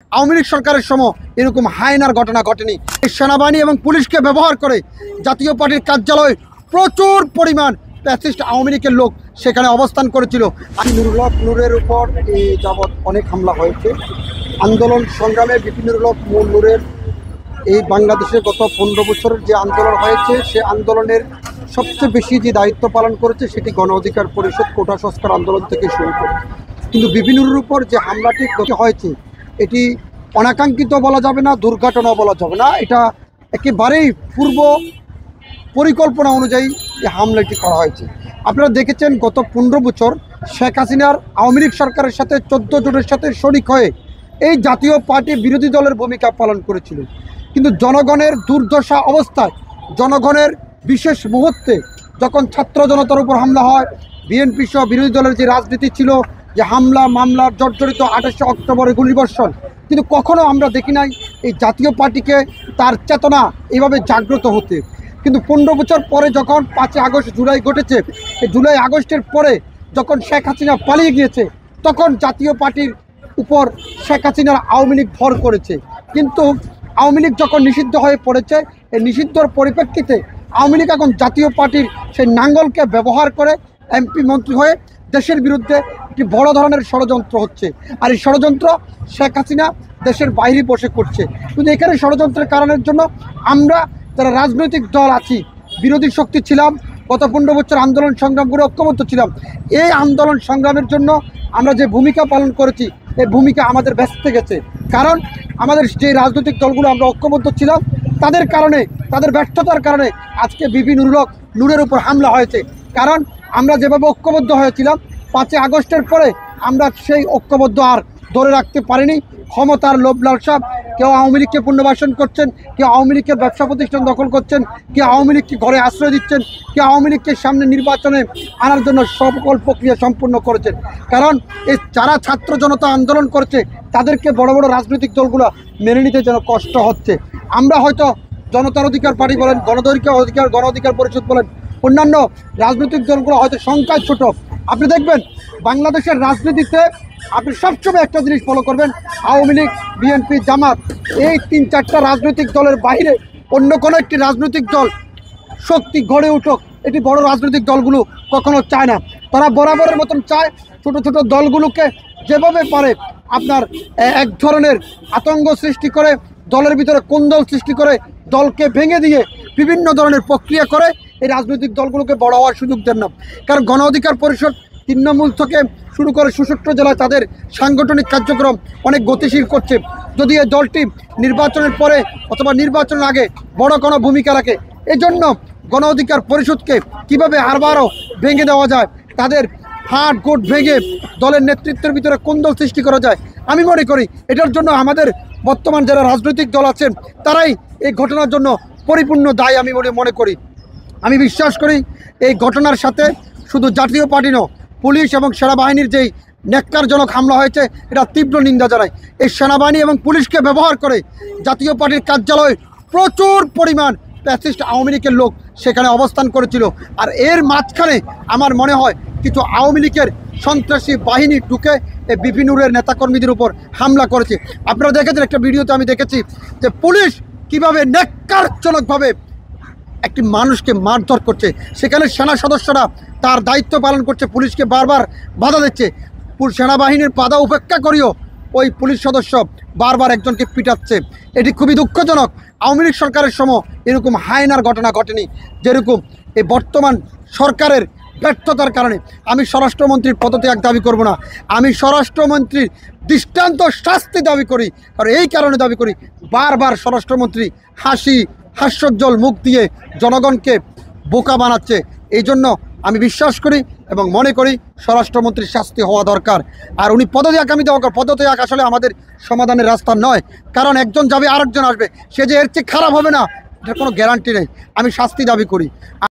আওয়ামী লীগ সরকারের সময় এরকম হায়নার ঘটনা ঘটেনি। সেনাবাহিনী এবং পুলিশকে ব্যবহার করে জাতীয় পার্টির কার্যালয়ে প্রচুর পরিমাণ ফ্যাসিস্ট আওয়ামী লীগের লোক সেখানে অবস্থান করেছিল। নুরুল হক নূরের উপর এই যাবৎ অনেক হামলা হয়েছে। আন্দোলন সংগ্রামে নুরুল হক নূরের এই বাংলাদেশে গত 15 বছরের যে আন্দোলন হয়েছে সে আন্দোলনের সবচেয়ে বেশি যে দায়িত্ব পালন করেছে সেটি গণ অধিকার পরিষদ কোটা সংস্কার আন্দোলন থেকে শুরু করে। কিন্তু বিপিনুরের উপর যে হামলাটি হয়েছে এটি অনাকাঙ্ক্ষিত বলা যাবে না, দুর্ঘটনা বলা যাবে না, এটা একেবারেই পূর্ব পরিকল্পনা অনুযায়ী এই হামলাটি করা হয়েছে। আপনারা দেখেছেন গত 15 বছর শেখ হাসিনার আওয়ামী লীগ সরকারের সাথে 14 জনের সাথে শরিক হয়ে এই জাতীয় পার্টি বিরোধী দলের ভূমিকা পালন করেছিল। কিন্তু জনগণের দুর্দশা অবস্থায়, জনগণের বিশেষ মুহূর্তে যখন ছাত্র জনতার উপর হামলা হয়, বিএনপি সহ বিরোধী দলের যে রাজনীতি ছিল, যে হামলা মামলার জর্জরিত 28 অক্টোবরে গুলিবর্ষণ, কিন্তু কখনো আমরা দেখি নাই এই জাতীয় পার্টিকে তার চেতনা এইভাবে জাগ্রত হতে। কিন্তু 15 বছর পরে যখন 5 আগস্ট জুলাই ঘটেছে, এই জুলাই আগস্টের পরে যখন শেখ হাসিনা পালিয়ে গিয়েছে তখন জাতীয় পার্টির উপর শেখ হাসিনার আওয়ামী লীগ ভর করেছে। কিন্তু আওয়ামী লীগ যখন নিষিদ্ধ হয়ে পড়েছে, এই নিষিদ্ধর পরিপ্রেক্ষিতে আওয়ামী লীগ এখন জাতীয় পার্টির সেই নাঙ্গলকে ব্যবহার করে এমপি মন্ত্রী হয়ে দেশের বিরুদ্ধে একটি বড় ধরনের ষড়যন্ত্র হচ্ছে। আর এই ষড়যন্ত্র শেখ হাসিনা দেশের বাইরে বসে করছে। কিন্তু এখানে ষড়যন্ত্রের কারণের জন্য আমরা যারা রাজনৈতিক দল আছি, বিরোধী শক্তি ছিলাম, গত 15 বছর আন্দোলন সংগ্রাম করে ঐক্যবদ্ধ ছিলাম। এই আন্দোলন সংগ্রামের জন্য আমরা যে ভূমিকা পালন করেছি এই ভূমিকা আমাদের ব্যস্ত গেছে। কারণ আমাদের যে রাজনৈতিক দলগুলো আমরা ঐক্যবদ্ধ ছিলাম তাদের কারণে, তাদের ব্যর্থতার কারণে আজকে নুরুল হক নূরের উপর হামলা হয়েছে। কারণ আমরা যেভাবে ঐক্যবদ্ধ হয়েছিলাম 5 আগস্টের পরে আমরা সেই ঐক্যবদ্ধ আর ধরে রাখতে পারিনি। ক্ষমতার লোভ লালসা, কেউ আওয়ামী লীগকে পুনর্বাসন করছেন, কেউ আওয়ামী লীগের ব্যবসা প্রতিষ্ঠান দখল করছেন, কেউ আওয়ামী লীগকে ঘরে আশ্রয় দিচ্ছেন, কেউ আওয়ামী লীগকে সামনে নির্বাচনে আনার জন্য সকল প্রক্রিয়া সম্পূর্ণ করেছেন। কারণ এই যারা ছাত্র জনতা আন্দোলন করছে তাদেরকে বড় বড় রাজনৈতিক দলগুলো মেনে নিতে যেন কষ্ট হচ্ছে। আমরা হয়তো জনতার অধিকার পার্টি বলেন, গণ অধিকার পরিষদ বলেন, অন্যান্য রাজনৈতিক দলগুলো হয়তো সংখ্যায় ছোট। আপনি দেখবেন বাংলাদেশের রাজনীতিতে আপনি সবসময় একটা জিনিস ফলো করবেন, আওয়ামী লীগ, বিএনপি, জামাত, এই 3-4টা রাজনৈতিক দলের বাইরে অন্য কোনো একটি রাজনৈতিক দল শক্তি গড়ে উঠুক এটি বড় রাজনৈতিক দলগুলো কখনো চায় না। তারা বরাবরের মতন চায় ছোট ছোট দলগুলোকে যেভাবে পারে আপনার এক ধরনের আতঙ্ক সৃষ্টি করে, দলের ভিতরে কোন্দল সৃষ্টি করে, দলকে ভেঙে দিয়ে বিভিন্ন ধরনের প্রক্রিয়া করে এই রাজনৈতিক দলগুলোকে বড় হওয়ার সুযোগ দেন না। কারণ গণ অধিকার পরিষদ তৃণমূল থেকে শুরু করে 67 জেলায় তাদের সাংগঠনিক কার্যক্রম অনেক গতিশীল করছে। যদি এই দলটি নির্বাচনের পরে অথবা নির্বাচনের আগে বড় কোনো ভূমিকা রাখে, এজন্য গণ অধিকার পরিষদকে কীভাবে আরবারও ভেঙে দেওয়া যায়, তাদের হাট গোট ভেঙে দলের নেতৃত্বের ভিতরে কোন্দল সৃষ্টি করা যায়, আমি মনে করি এটার জন্য আমাদের বর্তমান যারা রাজনৈতিক দল আছেন তারাই এই ঘটনার জন্য পরিপূর্ণ দায়ী আমি মনে করি। আমি বিশ্বাস করি এই ঘটনার সাথে শুধু জাতীয় পার্টি নয়, পুলিশ এবং সেনাবাহিনীর যেই ন্যাক্কারজনক হামলা হয়েছে এটা তীব্র নিন্দা জানাই। এই সেনাবাহিনী এবং পুলিশকে ব্যবহার করে জাতীয় পার্টির কার্যালয়ে প্রচুর পরিমাণ ফ্যাসিস্ট আওয়ামী লীগের লোক সেখানে অবস্থান করেছিল। আর এর মাঝখানে আমার মনে হয় কিছু আওয়ামী লীগের সন্ত্রাসী বাহিনী ঢুকে এই বিপিনুরের নেতাকর্মীদের উপর হামলা করেছে। আপনারা দেখেছেন একটা ভিডিওতে আমি দেখেছি যে পুলিশ কীভাবে ন্যাক্কারজনকভাবে একটি মানুষকে মারধর করছে। সেখানে সেনা সদস্যরা তার দায়িত্ব পালন করছে, পুলিশকে বারবার বাধা দিচ্ছে। সেনাবাহিনীর বাধা উপেক্ষা করেও ওই পুলিশ সদস্য বারবার একজনকে পিটাচ্ছে। এটি খুবই দুঃখজনক। আওয়ামী লীগ সরকারের সময় এরকম হায়নার ঘটনা ঘটেনি। যেরকম এই বর্তমান সরকারের ব্যর্থতার কারণে আমি স্বরাষ্ট্রমন্ত্রীর পদত্যাগ দাবি করব না, আমি স্বরাষ্ট্রমন্ত্রীর দৃষ্টান্ত শাস্তি দাবি করি। আর এই কারণে দাবি করি বারবার স্বরাষ্ট্রমন্ত্রী হাস্যোজ্জ্বল মুখ দিয়ে জনগণকে বোকা বানাচ্ছে। এই জন্য আমি বিশ্বাস করি এবং মনে করি স্বরাষ্ট্রমন্ত্রীর শাস্তি হওয়া দরকার। আর উনি পদত্যাগ আসলে আমাদের সমাধানের রাস্তা নয়। কারণ একজন যাবে আরেকজন আসবে, সে যে এর চেয়ে খারাপ হবে না এটার কোনো গ্যারান্টি নেই। আমি শাস্তি দাবি করি।